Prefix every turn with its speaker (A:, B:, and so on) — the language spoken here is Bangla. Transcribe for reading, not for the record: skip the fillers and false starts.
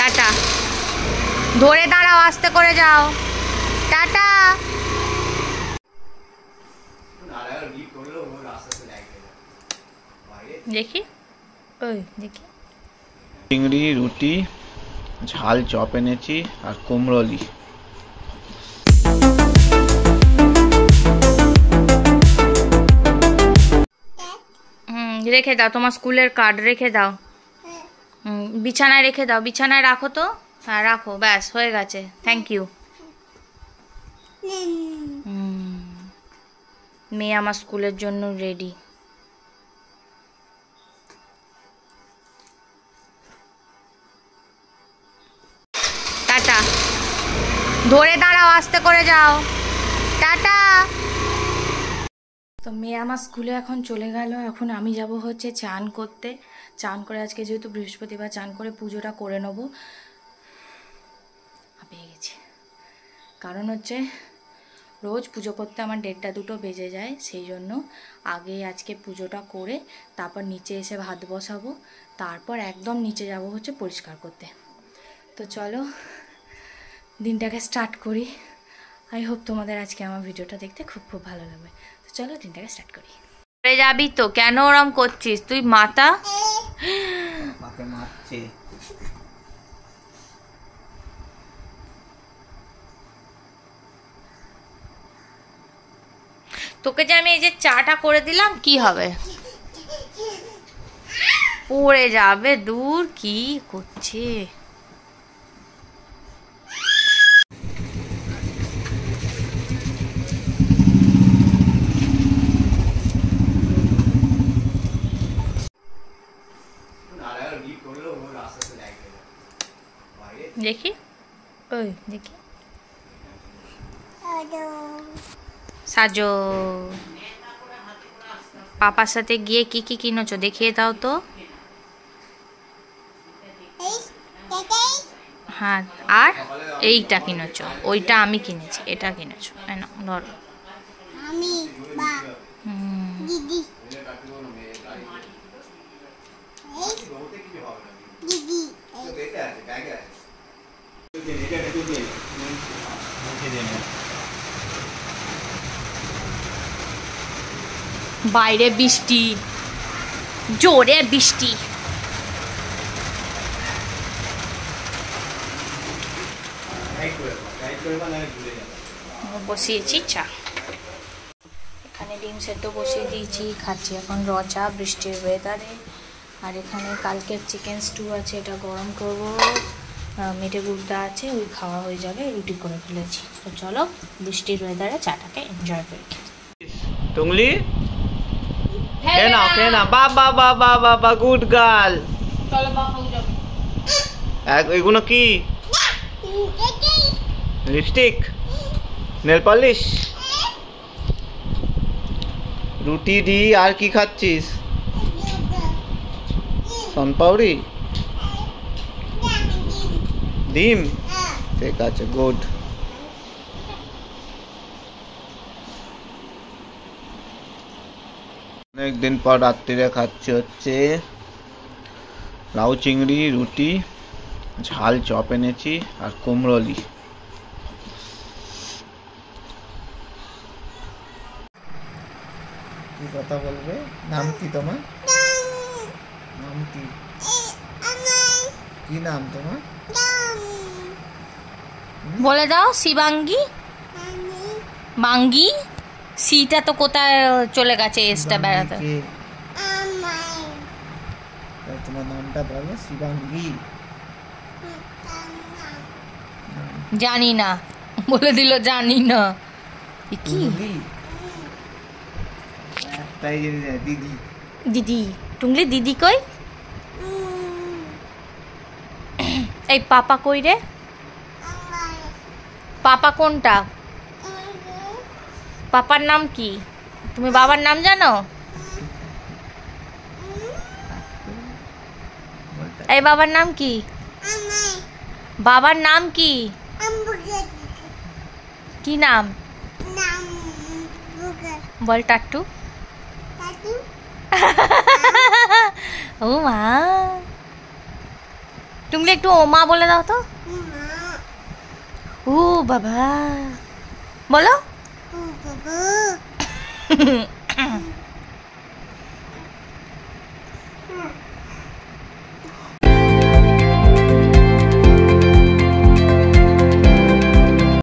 A: টাটা। ধরে দাঁড়াও, আস্তে করে যাও। টাটা। দেখি ওই দেখি
B: চিংড়ি, রুটি, ঝাল চপ এনেছি আর কুমড়োলি।
A: রেখে দাও, তোমার স্কুলের কার্ড রেখে দাও। বিছানায় রেখে দাও, বিছানায় রাখো তো। হ্যাঁ রাখো, ব্যাস হয়ে গেছে। Thank you. মেয়ে আমার স্কুলের জন্য রেডি। টাটা। ধরে দাঁড়াও, আস্তে করে যাও। টাটা। তো মেয়ে আমার স্কুলে এখন চলে গেল। এখন আমি যাব হচ্ছে চান করতে। চান করে আজকে যেহেতু বৃহস্পতিবার, চান করে পুজোটা করে নেব। পেয়ে গেছি, কারণ হচ্ছে রোজ পুজো করতে আমার 1:30-2 বেজে যায়। সেই জন্য আগে আজকে পুজোটা করে তারপর নিচে এসে ভাত বসাবো, তারপর একদম নিচে যাব হচ্ছে পরিষ্কার করতে। তো চলো দিনটাকে স্টার্ট করি। আই হোপ তোমাদের আজকে আমার ভিডিওটা দেখতে খুব খুব ভালো লাগবে। তো চলো দিনটাকে স্টার্ট করি। যাবি তো, কেন ওরম করছিস তুই? মাতা
B: মারছে।
A: তোকে যে আমি এই যে চাটা করে দিলাম, কি হবে? পড়ে যাবে, দূর। কি করছে? দেখি ওই দেখি সাজো। পাপার সাথে গিয়ে কি কি কিনেছো দেখিয়ে দাও তো। হ্যাঁ, আর এইটা কিনেছো, ওইটা আমি কিনেছি, এটা কিনেছো। ধরো। বাইরে বৃষ্টি, জোরে বৃষ্টি। বসিয়েছি চা, এখানে ডিম সেদ্ধ বসিয়ে দিয়েছি, খাচ্ছি এখন র চা বৃষ্টির ওয়েদারে। আর এখানে কালকের চিকেন স্টু আছে, এটা গরম করবো। মেটে গুড়টা আছে, ওই খাওয়া হয়ে যাবে। রুটি করে ফেলেছি। তো চলো বৃষ্টির ওয়েদারে চাটাকে এনজয় করি।
B: টুংলি কেনা কেনা, বাবা বাবা বাবা, গুড গার্ল।
A: চলো বাবা যাবো।
B: এগুলো কি? লিপস্টিক, নেল পলিশ, রুটি দি। আর কি খাচ্ছিস? সোনপাউরি, ডিম। ঠিক আছে, গুড। অনেকদিন পর রাত্রিরে খাচ্ছি হচ্ছে লাউ চিংড়ি, রুটি, ঝাল চপ এনেছি আর কুমড়োলি। কি কথা বলবে? নাম কি তোমার? নাম কি? কি নাম তোমার?
A: বলে দাও। শিবাঙ্গী। মাঙ্গি। সিটা তো কোথায় চলে গেছে, এসটা বেড়াতে।
B: তোমার নামটা বলো। শিবাঙ্গী।
A: জানি না, বলে দিল জানি না। কি
B: একটাই জিনিস, দিদি।
A: দিদি। টুংলি দিদি কই? এই পাপা কই রে? পাপা কোনটা? পাপার নাম কি? তুমি বাবার নাম জানো? এই বাবার নাম কি? বাবার নাম কি? কি নাম? বল টাট্টু। ও মা, টুংলি একটু ও মা বলে দাও তো। ও বাবা বলো।